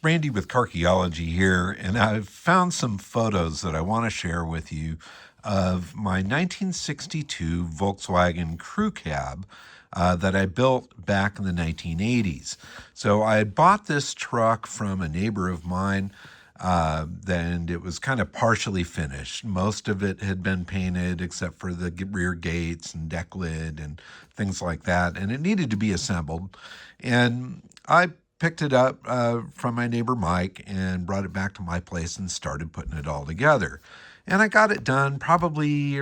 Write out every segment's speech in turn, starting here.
Brandy with Carchaeology here, and I've found some photos that I want to share with you of my 1962 Volkswagen crew cab that I built back in the 1980s. So I had bought this truck from a neighbor of mine, and it was kind of partially finished. Most of it had been painted except for the rear gates and deck lid and things like that, and it needed to be assembled. And I picked it up from my neighbor Mike and brought it back to my place and started putting it all together. And I got it done probably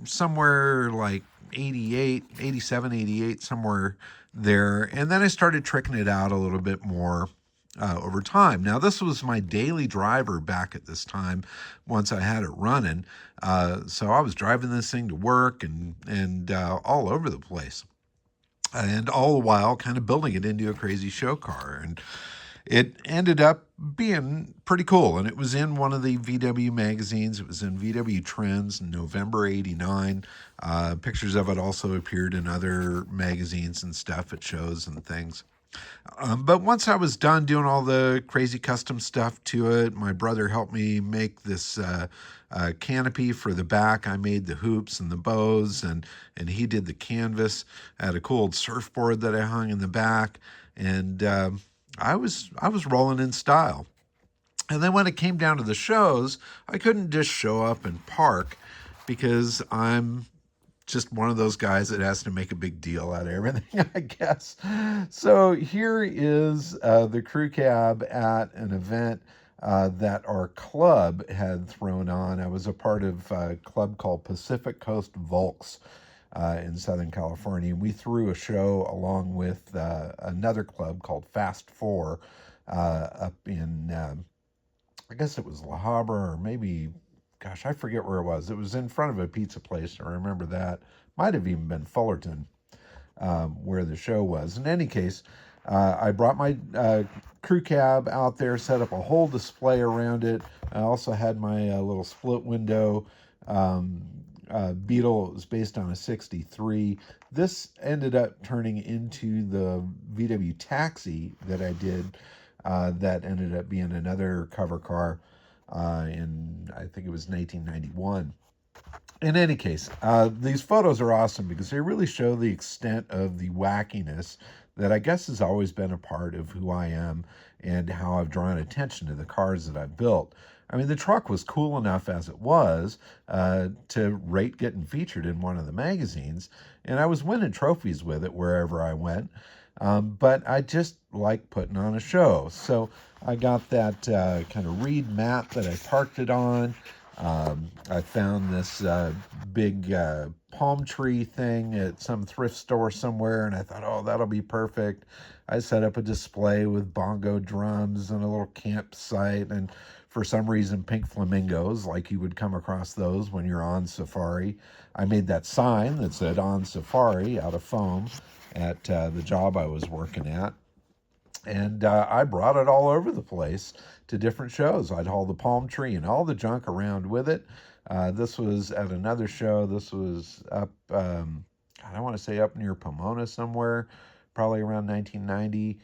somewhere like 88, 87, 88, somewhere there. And then I started tricking it out a little bit more over time. Now, this was my daily driver back at this time once I had it running. So I was driving this thing to work and all over the place. And all the while kind of building it into a crazy show car. And it ended up being pretty cool. And it was in one of the VW magazines. It was in VW Trends in November '89. Pictures of it also appeared in other magazines and stuff at shows and things. But once I was done doing all the crazy custom stuff to it, my brother helped me make this canopy for the back. I made the hoops and the bows, and he did the canvas. I had a cool old surfboard that I hung in the back, and I was rolling in style. And then when it came down to the shows, I couldn't just show up and park because I'm just one of those guys that has to make a big deal out of everything, I guess. So here is the crew cab at an event that our club had thrown on. I was a part of a club called Pacific Coast Volks in Southern California. And we threw a show along with another club called Fast Four up in, I guess it was La Habra or maybe, gosh, I forget where it was. It was in front of a pizza place. I remember that. Might have even been Fullerton where the show was. In any case, I brought my crew cab out there, set up a whole display around it. I also had my little split window Beetle. It was based on a 63. This ended up turning into the VW Taxi that I did that ended up being another cover car in, I think it was 1991. In any case, these photos are awesome because they really show the extent of the wackiness that I guess has always been a part of who I am and how I've drawn attention to the cars that I've built. I mean, the truck was cool enough as it was to rate getting featured in one of the magazines, and I was winning trophies with it wherever I went. But I just like putting on a show. So I got that kind of reed mat that I parked it on. I found this big palm tree thing at some thrift store somewhere, and I thought, oh, that'll be perfect. I set up a display with bongo drums and a little campsite, and for some reason, pink flamingos, like you would come across those when you're on safari. I made that sign that said on safari out of foam at the job I was working at. And I brought it all over the place to different shows. I'd haul the palm tree and all the junk around with it. This was at another show. This was up, I want to say up near Pomona somewhere, probably around 1990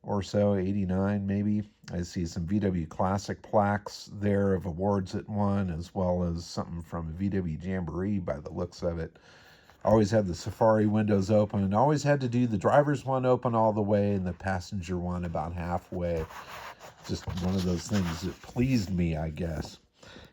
or so, 89 maybe. I see some VW Classic plaques there of awards it won, as well as something from VW Jamboree by the looks of it. Always had the Safari windows open, and always had to do the driver's one open all the way and the passenger one about halfway. Just one of those things that pleased me, I guess.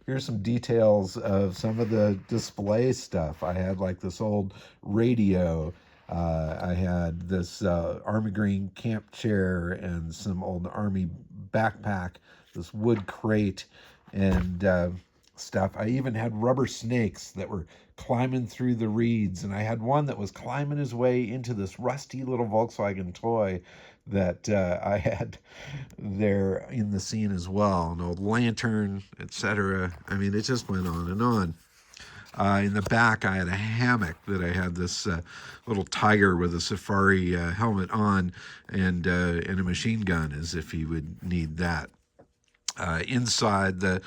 Here's some details of some of the display stuff. I had like this old radio. I had this Army Green camp chair and some old Army backpack, this wood crate, and stuff. I even had rubber snakes that were climbing through the reeds, and I had one that was climbing his way into this rusty little Volkswagen toy that I had there in the scene as well. An old lantern, etc. I mean, it just went on and on. In the back, I had a hammock that I had this little tiger with a safari helmet on and a machine gun, as if he would need that. Inside, the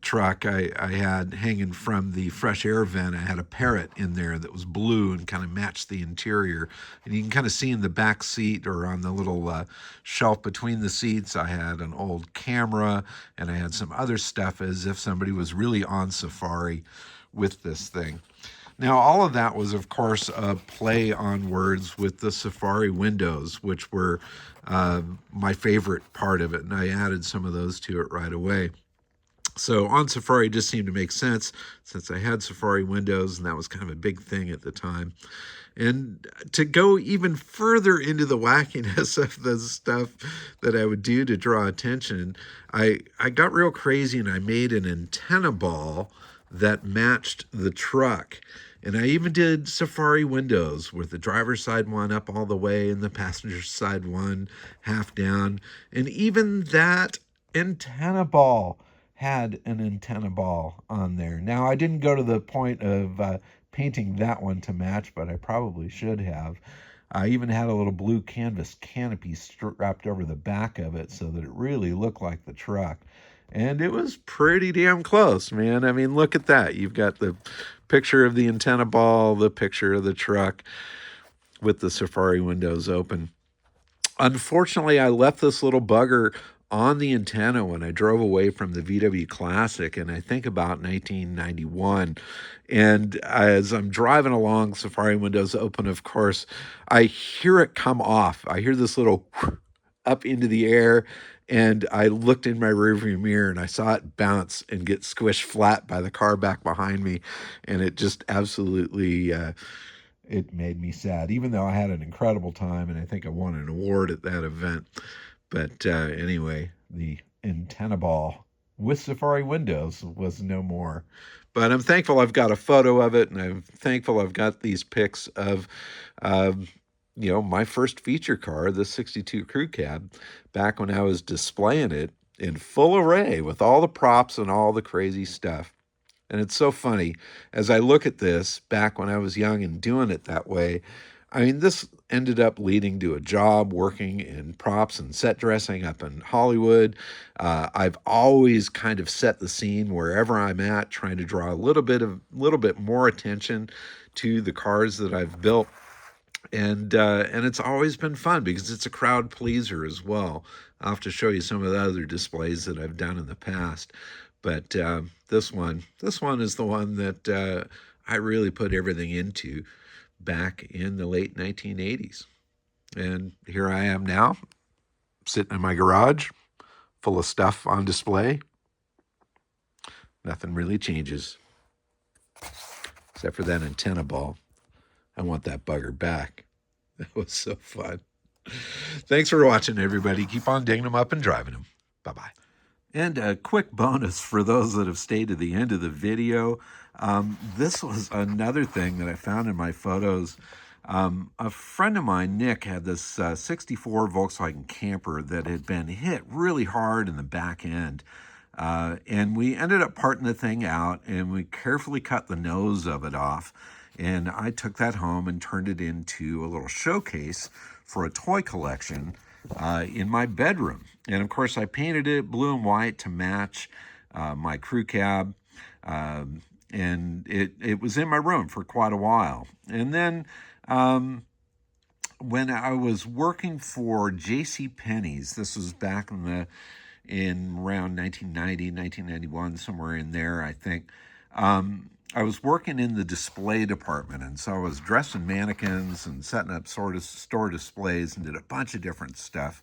truck, I had hanging from the fresh air vent, I had a parrot in there that was blue and kind of matched the interior. And you can kind of see in the back seat or on the little shelf between the seats, I had an old camera and I had some other stuff as if somebody was really on safari with this thing. Now, all of that was, of course, a play on words with the Safari windows, which were my favorite part of it, and I added some of those to it right away. So on Safari just seemed to make sense since I had Safari windows, and that was kind of a big thing at the time. And to go even further into the wackiness of the stuff that I would do to draw attention, I got real crazy and I made an antenna ball that matched the truck. And I even did Safari windows with the driver's side one up all the way and the passenger side one half down. And even that antenna ball had an antenna ball on there. Now, I didn't go to the point of painting that one to match, but I probably should have. I even had a little blue canvas canopy strapped over the back of it so that it really looked like the truck. And it was pretty damn close, man. I mean, look at that. You've got the picture of the antenna ball, the picture of the truck with the Safari windows open. Unfortunately, I left this little bugger on the antenna when I drove away from the VW Classic, and I think about 1991. And as I'm driving along, Safari windows open, of course, I hear it come off. I hear this little up into the air, and I looked in my rearview mirror and I saw it bounce and get squished flat by the car back behind me, and it just absolutely it made me sad, even though I had an incredible time and I think I won an award at that event. But anyway, the antenna ball with Safari windows was no more. But I'm thankful I've got a photo of it, and I'm thankful I've got these pics of my first feature car, the 62 Crew Cab, back when I was displaying it in full array with all the props and all the crazy stuff. And it's so funny, as I look at this back when I was young and doing it that way, I mean, this ended up leading to a job working in props and set dressing up in Hollywood. I've always kind of set the scene wherever I'm at, trying to draw a little bit more attention to the cars that I've built. And it's always been fun because it's a crowd pleaser as well. I'll have to show you some of the other displays that I've done in the past. But this one is the one that I really put everything into back in the late 1980s. And here I am now, sitting in my garage, full of stuff on display. Nothing really changes, except for that antenna ball. I want that bugger back. That was so fun. Thanks for watching, everybody. Keep on digging them up and driving them. Bye-bye. And a quick bonus for those that have stayed to the end of the video. This was another thing that I found in my photos. A friend of mine, Nick, had this 64 Volkswagen camper that had been hit really hard in the back end. And we ended up parting the thing out, and we carefully cut the nose of it off. And I took that home and turned it into a little showcase for a toy collection in my bedroom. And of course, I painted it blue and white to match my crew cab. And it was in my room for quite a while. And then when I was working for JCPenney's, this was back in around 1990, 1991, somewhere in there, I think. I was working in the display department, and so I was dressing mannequins and setting up sort of store displays and did a bunch of different stuff.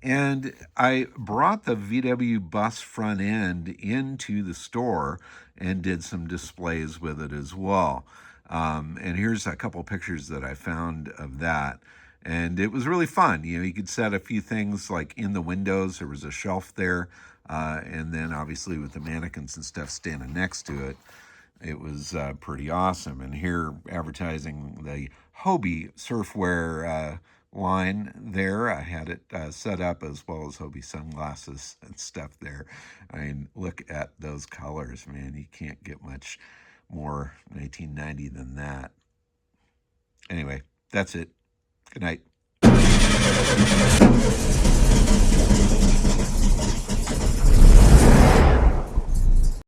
And I brought the VW bus front end into the store and did some displays with it as well. And here's a couple pictures that I found of that. And it was really fun. You know, you could set a few things like in the windows. There was a shelf there. And then obviously with the mannequins and stuff standing next to it, it was pretty awesome. And here, advertising the Hobie surfwear line there. I had it set up as well as Hobie sunglasses and stuff there. I mean, look at those colors, man. You can't get much more 1990 than that. Anyway, that's it. Good night.